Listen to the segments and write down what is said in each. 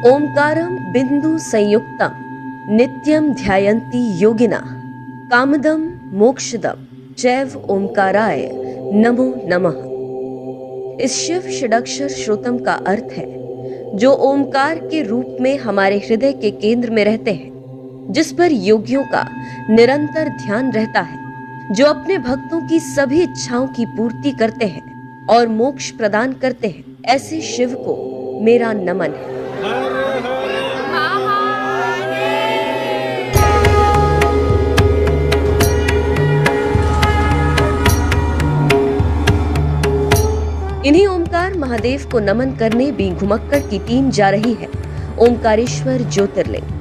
ओंकारम बिंदु संयुक्तम नित्यम ध्यायन्ति योगिना कामदम मोक्षदम चैव ओंकाराय नमो नमः। इस शिव षडक्षर श्रोतम का अर्थ है जो ओंकार के रूप में हमारे हृदय के केंद्र में रहते हैं, जिस पर योगियों का निरंतर ध्यान रहता है, जो अपने भक्तों की सभी इच्छाओं की पूर्ति करते हैं और मोक्ष प्रदान करते हैं। ऐसे शिव को मेरा नमन है। इन्हीं ओमकार महादेव को नमन करने बीघुमक्कड़ की टीम जा रही है ओमकारेश्वर ज्योतिर्लिंग।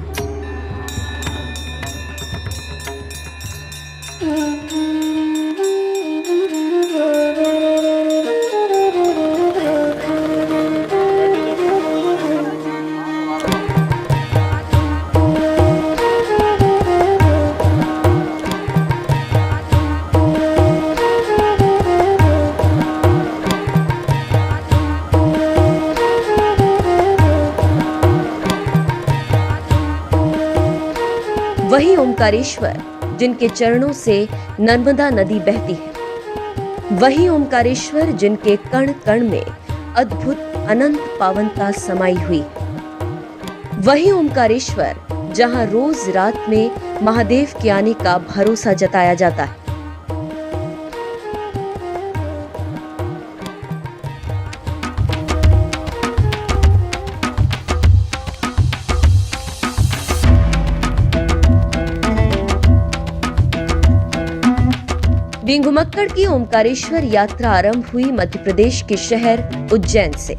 वही ओमकारेश्वर जिनके चरणों से नर्मदा नदी बहती है, वही ओमकारेश्वर जिनके कण कण में अद्भुत अनंत पावनता समाई हुई, वही ओमकारेश्वर जहां रोज रात में महादेव के आने का भरोसा जताया जाता है। बीघुमक्कड़ की ओमकारेश्वर यात्रा आरंभ हुई मध्य प्रदेश के शहर उज्जैन से।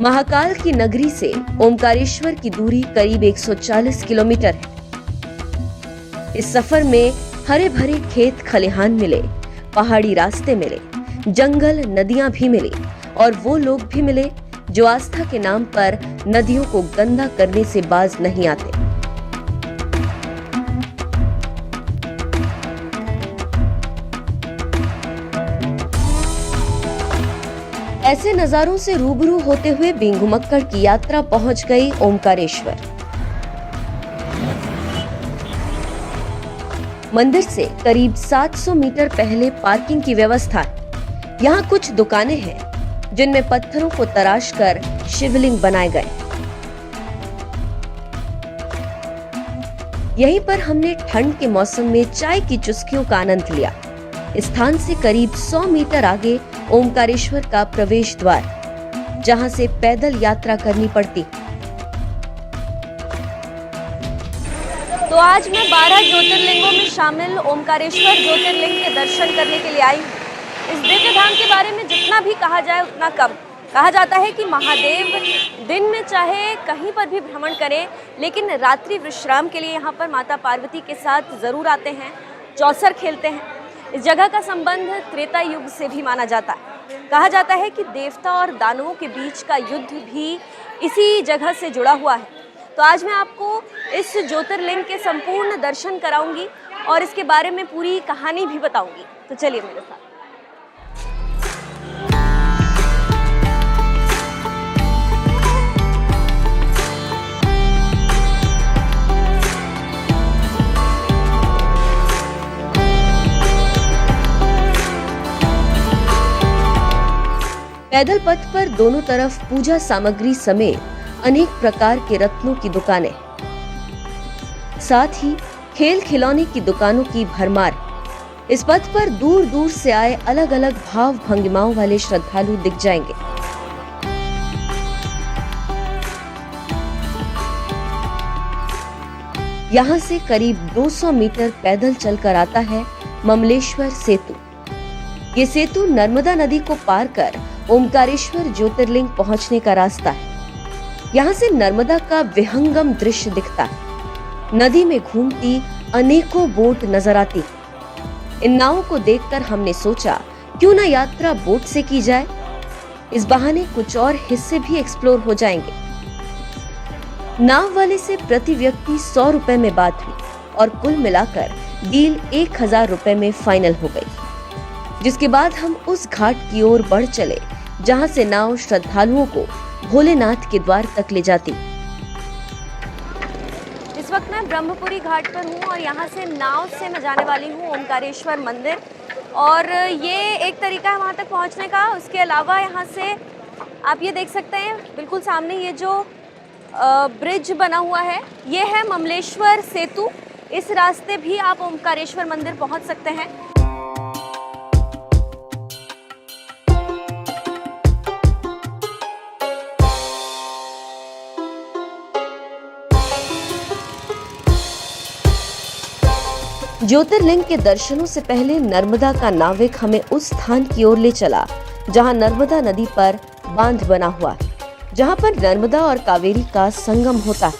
महाकाल की नगरी से ओमकारेश्वर की दूरी करीब 140 किलोमीटर है। इस सफर में हरे भरे खेत खलिहान मिले, पहाड़ी रास्ते मिले, जंगल नदियां भी मिली और वो लोग भी मिले जो आस्था के नाम पर नदियों को गंदा करने से बाज नहीं आते। ऐसे नजारों से रूबरू होते हुए बीघुमक्कड़ की यात्रा पहुंच गई ओमकारेश्वर। मंदिर से करीब 700 मीटर पहले पार्किंग की व्यवस्था है। यहाँ कुछ दुकानें हैं जिनमें पत्थरों को तराश कर शिवलिंग बनाए गए। यहीं पर हमने ठंड के मौसम में चाय की चुस्कियों का आनंद लिया। इस स्थान से करीब 100 मीटर आगे ओमकारेश्वर का प्रवेश द्वार, जहां से पैदल यात्रा करनी पड़ती। तो आज मैं 12 ज्योतिर्लिंगों में शामिल ओमकारेश्वर ज्योतिर्लिंग के दर्शन करने के लिए आई हूँ। इस दिव्य धाम के बारे में जितना भी कहा जाए उतना कम। कहा जाता है कि महादेव दिन में चाहे कहीं पर भी भ्रमण करें, लेकिन रात्रि विश्राम के लिए यहाँ पर माता पार्वती के साथ जरूर आते हैं, चौसर खेलते हैं। इस जगह का संबंध त्रेता युग से भी माना जाता है। कहा जाता है कि देवता और दानवों के बीच का युद्ध भी इसी जगह से जुड़ा हुआ है। तो आज मैं आपको इस ज्योतिर्लिंग के संपूर्ण दर्शन कराऊंगी और इसके बारे में पूरी कहानी भी बताऊंगी। तो चलिए मेरे साथ। पैदल पथ पर दोनों तरफ पूजा सामग्री समेत अनेक प्रकार के रत्नों की दुकानें, साथ ही खेल खिलौने की दुकानों की भरमार। इस पथ पर दूर दूर से आए अलग अलग भाव भंगिमाओं वाले श्रद्धालु दिख जाएंगे। यहाँ से करीब 200 मीटर पैदल चलकर आता है ममलेश्वर सेतु। ये सेतु नर्मदा नदी को पार कर ओमकारेश्वर ज्योतिर्लिंग पहुंचने का रास्ता है। यहाँ से नर्मदा का विहंगम दृश्य दिखता है। नदी में घूमती अनेकों बोट नजर आती। इन नावों को देखकर हमने सोचा क्यों ना यात्रा बोट से की जाए। इस बहाने कुछ और हिस्से भी एक्सप्लोर हो जाएंगे। नाव वाले से प्रति व्यक्ति 100 रुपए में बात हुई और कुल मिलाकर डील 1000 रुपए में फाइनल हो गई, जिसके बाद हम उस घाट की ओर बढ़ चले जहां से नाव श्रद्धालुओं को भोलेनाथ के द्वार तक ले जाती। इस वक्त मैं ब्रह्मपुरी घाट पर हूँ और यहाँ से नाव से मैं जाने वाली हूँ ओमकारेश्वर मंदिर, और ये एक तरीका है वहाँ तक पहुँचने का। उसके अलावा यहाँ से आप ये देख सकते हैं बिल्कुल सामने ये जो ब्रिज बना हुआ है, ये है ममलेश्वर सेतु। इस रास्ते भी आप ओमकारेश्वर मंदिर पहुँच सकते हैं। ज्योतिर्लिंग के दर्शनों से पहले नर्मदा का नाविक हमें उस स्थान की ओर ले चला जहां नर्मदा नदी पर बांध बना हुआ है, जहां पर नर्मदा और कावेरी का संगम होता है,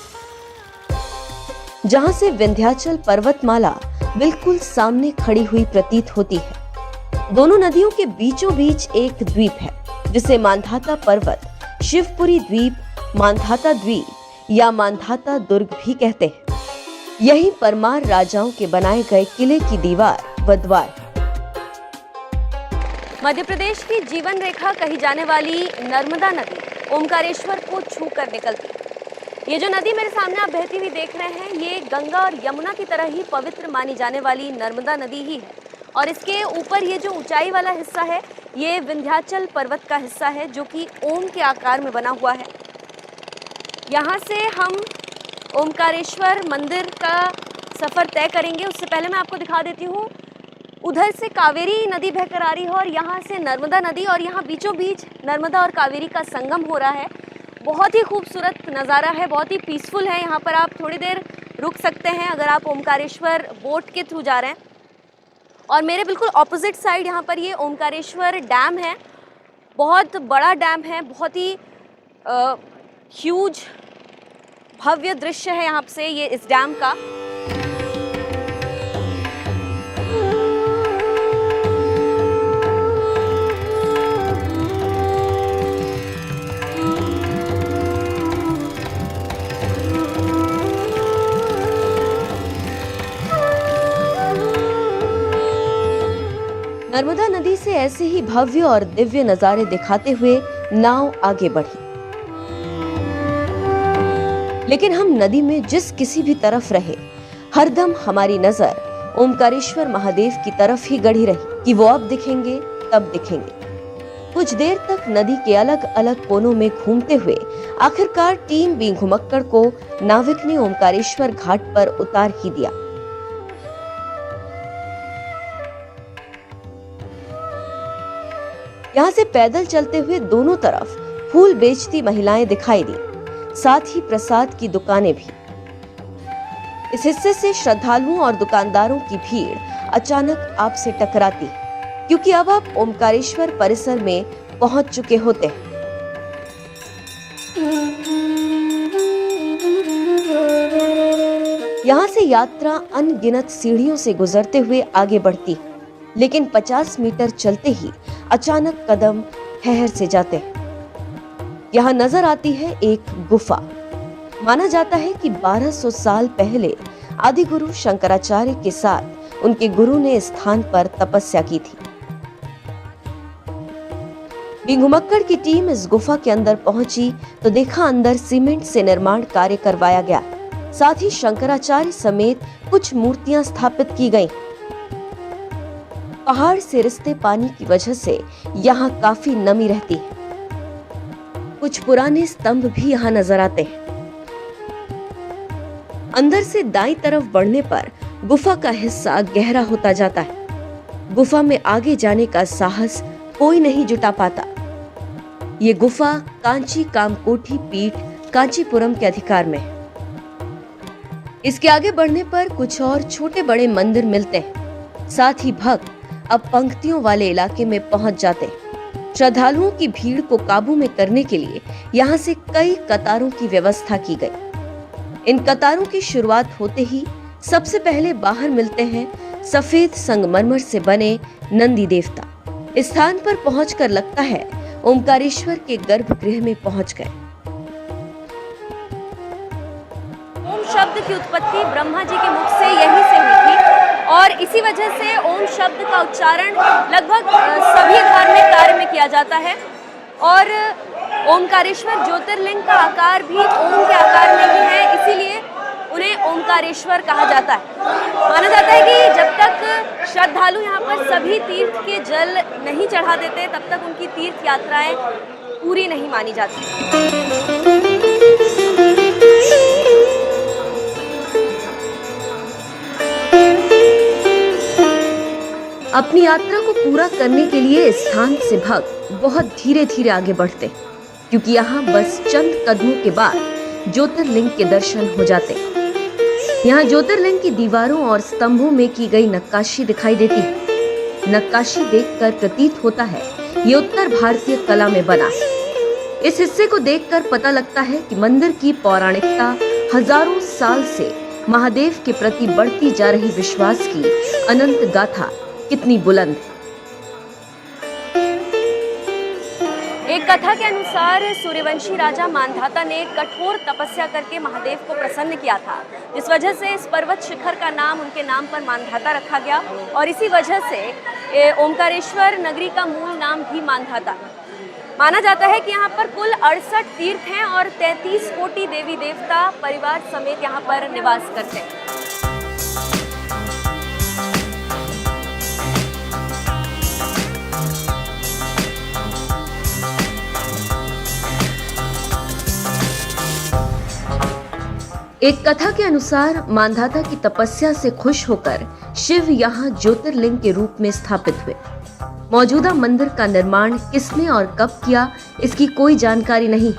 जहां से विंध्याचल पर्वतमाला बिल्कुल सामने खड़ी हुई प्रतीत होती है। दोनों नदियों के बीचों बीच एक द्वीप है जिसे मांधाता पर्वत, शिवपुरी द्वीप, मांधाता द्वीप या मांधाता दुर्ग भी कहते हैं। यही परमार राजाओं के बनाए गए किले की दीवार व द्वार। मध्य प्रदेश की जीवन रेखा कही जाने वाली नर्मदा नदी ओमकारेश्वर को छू कर निकलती। ये जो नदी मेरे सामने आप बहती हुई देख रहे हैं, ये गंगा और यमुना की तरह ही पवित्र मानी जाने वाली नर्मदा नदी ही है। और इसके ऊपर ये जो ऊंचाई वाला हिस्सा है, ये विंध्याचल पर्वत का हिस्सा है जो कि ओम के आकार में बना हुआ है। यहाँ से हम ओमकारेश्वर मंदिर का सफ़र तय करेंगे। उससे पहले मैं आपको दिखा देती हूँ, उधर से कावेरी नदी बहकर आ रही है और यहाँ से नर्मदा नदी, और यहाँ बीचों बीच नर्मदा और कावेरी का संगम हो रहा है। बहुत ही खूबसूरत नज़ारा है, बहुत ही पीसफुल है। यहाँ पर आप थोड़ी देर रुक सकते हैं अगर आप ओमकारेश्वर बोट के थ्रू जा रहे हैं। और मेरे बिल्कुल ऑपोजिट साइड यहाँ पर ये ओमकारेश्वर डैम है। बहुत बड़ा डैम है, बहुत ही ह्यूज भव्य दृश्य है यहाँ से ये इस डैम का। नर्मदा नदी से ऐसे ही भव्य और दिव्य नजारे दिखाते हुए नाव आगे बढ़ी, लेकिन हम नदी में जिस किसी भी तरफ रहे, हरदम हमारी नजर ओमकारेश्वर महादेव की तरफ ही गड़ी रही कि वो अब दिखेंगे तब दिखेंगे। कुछ देर तक नदी के अलग अलग कोनों में घूमते हुए आखिरकार टीम बी घुमक्कड़ को नाविक ने ओमकारेश्वर घाट पर उतार ही दिया। यहाँ से पैदल चलते हुए दोनों तरफ फूल बेचती महिलाएं दिखाई दी, साथ ही प्रसाद की दुकानें भी। इस हिस्से से श्रद्धालुओं और दुकानदारों की भीड़ अचानक आपसे टकराती, क्योंकि अब आप ओमकारेश्वर परिसर में पहुंच चुके होते हैं। यहाँ से यात्रा अनगिनत सीढ़ियों से गुजरते हुए आगे बढ़ती, लेकिन 50 मीटर चलते ही अचानक कदम ठहर से जाते हैं। यहाँ नजर आती है एक गुफा। माना जाता है कि 1200 साल पहले आदि गुरु शंकराचार्य के साथ उनके गुरु ने इस स्थान पर तपस्या की थी। बी घुमक्कड़ की टीम इस गुफा के अंदर पहुंची तो देखा अंदर सीमेंट से निर्माण कार्य करवाया गया, साथ ही शंकराचार्य समेत कुछ मूर्तियां स्थापित की गईं। पहाड़ से रिसते पानी की वजह से यहाँ काफी नमी रहती है। कुछ पुराने स्तंभ भी यहाँ नजर आते हैं। अंदर से दाईं तरफ बढ़ने पर गुफा का हिस्सा गहरा होता जाता है। गुफा में आगे जाने का साहस कोई नहीं जुटा पाता। ये गुफा कांची कामकोठी पीठ कांचीपुरम के अधिकार में है। इसके आगे बढ़ने पर कुछ और छोटे बड़े मंदिर मिलते हैं। साथ ही भक्त अब पंक्तियों वाले इलाके में पहुंच जाते हैं। श्रद्धालुओं की भीड़ को काबू में करने के लिए यहाँ से कई कतारों की व्यवस्था की गई। इन कतारों की शुरुआत होते ही सबसे पहले बाहर मिलते हैं सफेद संगमरमर से बने नंदी देवता। इस स्थान पर पहुंचकर लगता है ओमकारेश्वर के गर्भगृह में पहुंच गए। ओम शब्द की उत्पत्ति ब्रह्मा जी के मुख से यहीं से हुई थी और इसी वजह से ओम शब्द का उच्चारण लगभग सभी धार्मिक कार्य में किया जाता है। और ओमकारेश्वर ज्योतिर्लिंग का आकार भी ओम के आकार में ही है, इसीलिए उन्हें ओमकारेश्वर कहा जाता है। माना जाता है कि जब तक श्रद्धालु यहाँ पर सभी तीर्थ के जल नहीं चढ़ा देते तब तक उनकी तीर्थ यात्राएं पूरी नहीं मानी जाती। अपनी यात्रा को पूरा करने के लिए इस स्थान से भक्त बहुत धीरे धीरे आगे बढ़ते, क्योंकि यहाँ बस चंद कदमों के बाद ज्योतिर्लिंग के दर्शन हो जाते। यहाँ ज्योतिर्लिंग की दीवारों और स्तंभों में की गई नक्काशी दिखाई देती है। नक्काशी देखकर प्रतीत होता है ये उत्तर भारतीय कला में बना है। इस हिस्से को देखकर पता लगता है कि मंदिर की पौराणिकता हजारों साल से महादेव के प्रति बढ़ती जा रही विश्वास की अनंत गाथा कितनी बुलंद है। एक कथा के अनुसार सूर्यवंशी राजा मांधाता ने कठोर तपस्या करके महादेव को प्रसन्न किया था, जिस वजह से इस पर्वत शिखर का नाम उनके नाम पर मांधाता रखा गया और इसी वजह से ओमकारेश्वर नगरी का मूल नाम भी मांधाता। माना जाता है कि यहाँ पर कुल 68 तीर्थ हैं और 33 कोटि देवी देवता परिवार समेत यहाँ पर निवास करते हैं। एक कथा के अनुसार मांधाता की तपस्या से खुश होकर शिव यहाँ ज्योतिर्लिंग के रूप में स्थापित हुए। मौजूदा मंदिर का निर्माण किसने और कब किया, इसकी कोई जानकारी नहीं।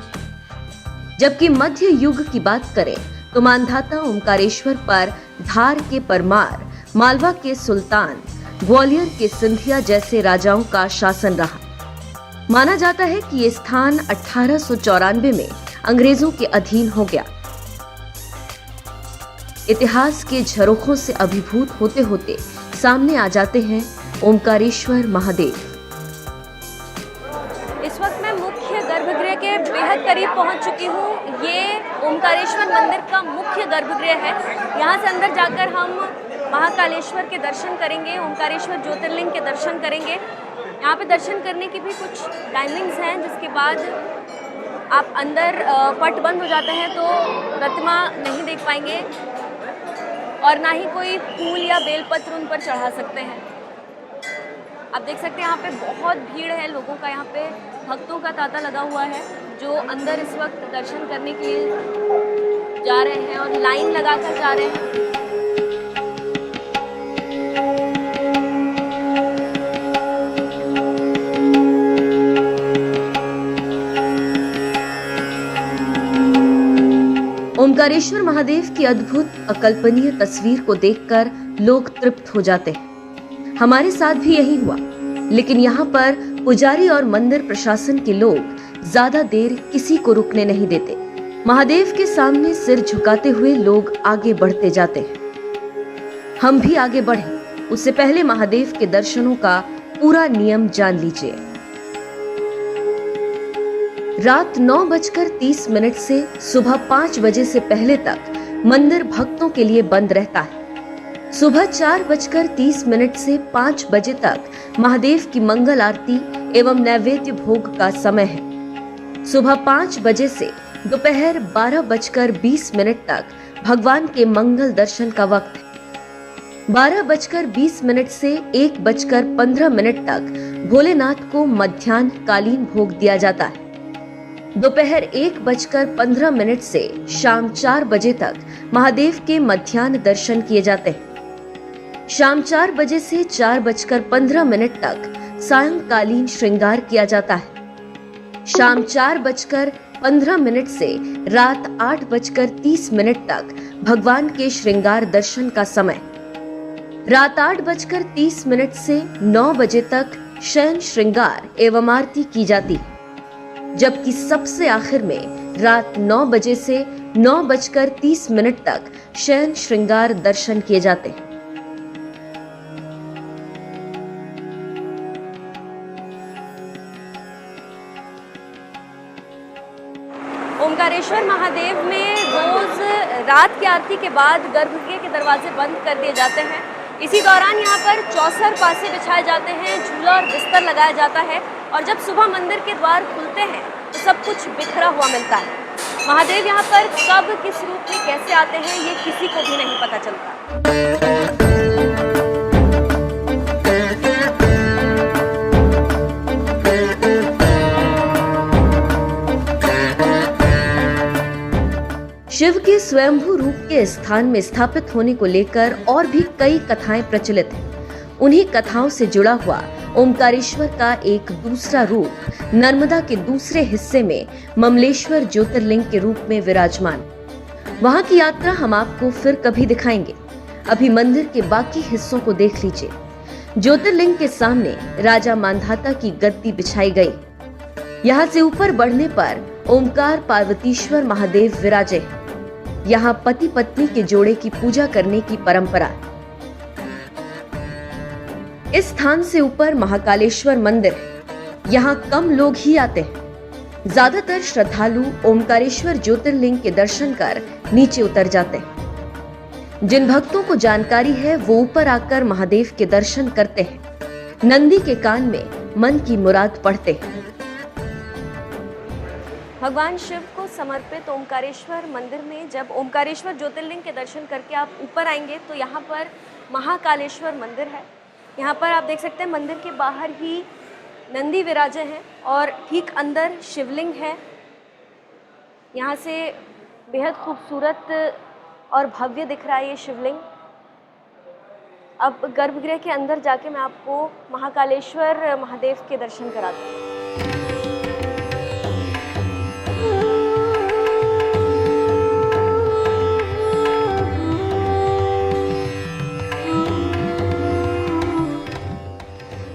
जबकि मध्य युग की बात करें तो मांधाता ओमकारेश्वर पर धार के परमार, मालवा के सुल्तान, ग्वालियर के सिंधिया जैसे राजाओं का शासन रहा। माना जाता है कि ये स्थान 1894 में अंग्रेजों के अधीन हो गया। इतिहास के झरोखों से अभिभूत होते होते सामने आ जाते हैं ओमकारेश्वर महादेव। इस वक्त मैं मुख्य गर्भगृह के बेहद करीब पहुंच चुकी हूँ। ये ओमकारेश्वर मंदिर का मुख्य गर्भगृह है। यहाँ से अंदर जाकर हम महाकालेश्वर के दर्शन करेंगे, ओमकारेश्वर ज्योतिर्लिंग के दर्शन करेंगे। यहाँ पे दर्शन करने की भी कुछ टाइमिंग्स हैं, जिसके बाद आप अंदर पट बंद हो जाता है तो प्रतिमा नहीं देख पाएंगे और ना ही कोई फूल या बेलपत्र उन पर चढ़ा सकते हैं। आप देख सकते हैं यहाँ पे बहुत भीड़ है लोगों का, यहाँ पे भक्तों का तांता लगा हुआ है जो अंदर इस वक्त दर्शन करने के लिए जा रहे हैं और लाइन लगाकर जा रहे हैं। ओमकारेश्वर महादेव की अद्भुत अकल्पनीय तस्वीर को देखकर लोग तृप्त हो जाते हैं। हमारे साथ भी यही हुआ, लेकिन यहाँ पर पुजारी और मंदिर प्रशासन के लोग ज्यादा देर किसी को रुकने नहीं देते। महादेव के सामने सिर झुकाते हुए लोग आगे बढ़ते जाते हैं। हम भी आगे बढ़े, उससे पहले महादेव के दर्शनों का पूरा नियम जान लीजिए। रात 9:30 से सुबह 5 बजे से पहले तक मंदिर भक्तों के लिए बंद रहता है। सुबह 4:30 से 5 बजे तक महादेव की मंगल आरती एवं नैवेद्य भोग का समय है। सुबह 5 बजे से दोपहर 12:20 तक भगवान के मंगल दर्शन का वक्त है। 12:20 से 1:15 तक भोलेनाथ को मध्याह्न कालीन भोग दिया जाता है। दोपहर 1:15 से शाम 4 बजे तक महादेव के मध्याह्न दर्शन किए जाते हैं। शाम 4 बजे से 4:15 तक सायंकालीन श्रृंगार किया जाता है। शाम 4:15 से रात 8:30 तक भगवान के श्रृंगार दर्शन का समय। रात 8:30 से 9 बजे तक शयन श्रृंगार एवं आरती की जाती है, जबकि सबसे आखिर में रात 9 बजे से 9:30 तक शयन श्रृंगार दर्शन किए जाते हैं। रात की आरती के बाद गर्भगृह के दरवाजे बंद कर दिए जाते हैं। इसी दौरान यहाँ पर चौसर पासे बिछाए जाते हैं, झूला और बिस्तर लगाया जाता है और जब सुबह मंदिर के द्वार खुलते हैं तो सब कुछ बिखरा हुआ मिलता है। महादेव यहाँ पर कब किस रूप में कैसे आते हैं ये किसी को भी नहीं पता चलता। शिव के स्वयंभू रूप के स्थान में स्थापित होने को लेकर और भी कई कथाएं प्रचलित हैं। उन्हीं कथाओं से जुड़ा हुआ ओमकारेश्वर का एक दूसरा रूप नर्मदा के दूसरे हिस्से में ममलेश्वर ज्योतिर्लिंग के रूप में विराजमान। वहां की यात्रा हम आपको फिर कभी दिखाएंगे। अभी मंदिर के बाकी हिस्सों को देख लीजिए। ज्योतिर्लिंग के सामने राजा मांधाता की गद्दी बिछाई गई। यहाँ से ऊपर बढ़ने पर ओमकार पार्वतीश्वर महादेव विराजे। यहाँ पति पत्नी के जोड़े की पूजा करने की परंपरा। इस स्थान से ऊपर महाकालेश्वर मंदिर है। यहाँ कम लोग ही आते हैं। ज्यादातर श्रद्धालु ओमकारेश्वर ज्योतिर्लिंग के दर्शन कर नीचे उतर जाते हैं। जिन भक्तों को जानकारी है वो ऊपर आकर महादेव के दर्शन करते हैं। नंदी के कान में मन की मुराद पढ़ते हैं। भगवान शिव को समर्पित ओमकारेश्वर मंदिर में जब ओमकारेश्वर ज्योतिर्लिंग के दर्शन करके आप ऊपर आएंगे तो यहाँ पर महाकालेश्वर मंदिर है। यहाँ पर आप देख सकते हैं मंदिर के बाहर ही नंदी विराजे हैं और ठीक अंदर शिवलिंग है। यहाँ से बेहद खूबसूरत और भव्य दिख रहा है ये शिवलिंग। अब गर्भगृह के अंदर जाके मैं आपको महाकालेश्वर महादेव के दर्शन कराती हूँ।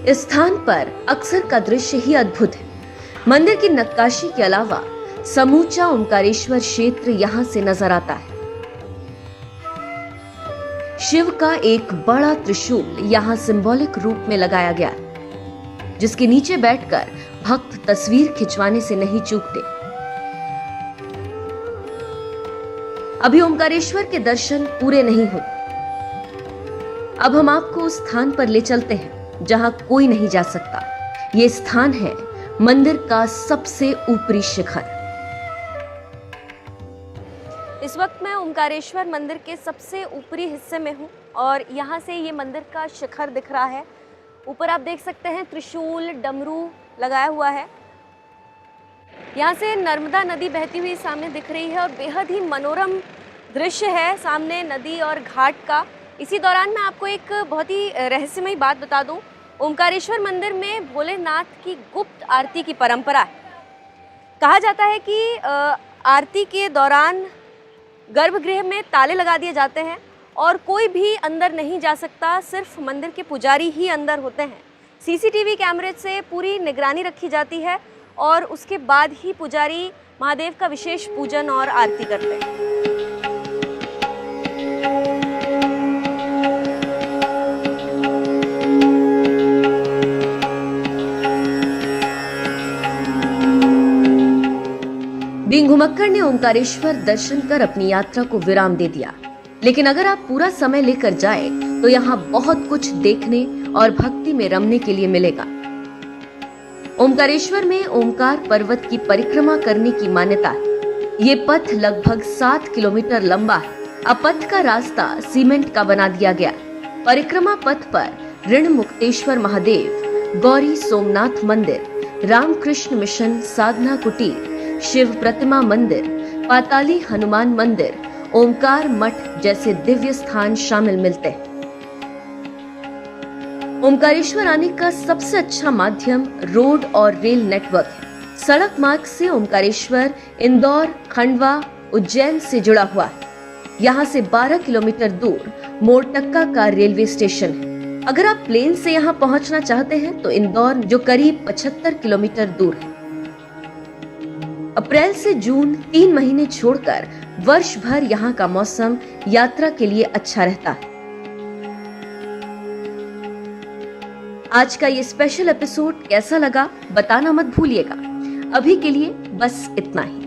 इस स्थान पर अक्सर का दृश्य ही अद्भुत है। मंदिर की नक्काशी के अलावा समूचा ओमकारेश्वर क्षेत्र यहाँ से नजर आता है। शिव का एक बड़ा त्रिशूल यहाँ सिंबॉलिक रूप में लगाया गया है, जिसके नीचे बैठकर भक्त तस्वीर खिंचवाने से नहीं चूकते। अभी ओमकारेश्वर के दर्शन पूरे नहीं हुए। अब हम आपको उस स्थान पर ले चलते हैं जहां कोई नहीं जा सकता। ये स्थान है मंदिर का सबसे ऊपरी शिखर। इस वक्त मैं ओमकारेश्वर मंदिर के सबसे ऊपरी हिस्से में हूँ और यहाँ से ये मंदिर का शिखर दिख रहा है। ऊपर आप देख सकते हैं त्रिशूल डमरू लगाया हुआ है। यहाँ से नर्मदा नदी बहती हुई सामने दिख रही है और बेहद ही मनोरम दृश्य है सामने नदी और घाट का। इसी दौरान मैं आपको एक बहुत ही रहस्यमयी बात बता दूं। ओमकारेश्वर मंदिर में भोलेनाथ की गुप्त आरती की परंपरा है। कहा जाता है कि आरती के दौरान गर्भगृह में ताले लगा दिए जाते हैं और कोई भी अंदर नहीं जा सकता, सिर्फ मंदिर के पुजारी ही अंदर होते हैं। सीसीटीवी कैमरे से पूरी निगरानी रखी जाती है और उसके बाद ही पुजारी महादेव का विशेष पूजन और आरती करते हैं। बिंग घुमक्कड़ ने ओमकारेश्वर दर्शन कर अपनी यात्रा को विराम दे दिया, लेकिन अगर आप पूरा समय लेकर जाए तो यहाँ बहुत कुछ देखने और भक्ति में रमने के लिए मिलेगा। ओमकारेश्वर में ओमकार पर्वत की परिक्रमा करने की मान्यता है। ये पथ लगभग 7 किलोमीटर लंबा है। अब पथ का रास्ता सीमेंट का बना दिया गया। परिक्रमा पथ पर ऋण मुक्तेश्वर महादेव, गौरी सोमनाथ मंदिर, रामकृष्ण मिशन साधना कुटीर, शिव प्रतिमा मंदिर, पाताली हनुमान मंदिर, ओमकार मठ जैसे दिव्य स्थान शामिल मिलते हैं। ओमकारेश्वर आने का सबसे अच्छा माध्यम रोड और रेल नेटवर्क है। सड़क मार्ग से ओमकारेश्वर इंदौर, खंडवा, उज्जैन से जुड़ा हुआ है। यहाँ से 12 किलोमीटर दूर मोरटक्का का रेलवे स्टेशन है। अगर आप प्लेन से यहाँ पहुँचना चाहते हैं तो इंदौर, जो करीब 75 किलोमीटर दूर है। अप्रैल से जून 3 महीने छोड़कर वर्ष भर यहाँ का मौसम यात्रा के लिए अच्छा रहता है। आज का ये स्पेशल एपिसोड कैसा लगा बताना मत भूलिएगा। अभी के लिए बस इतना ही।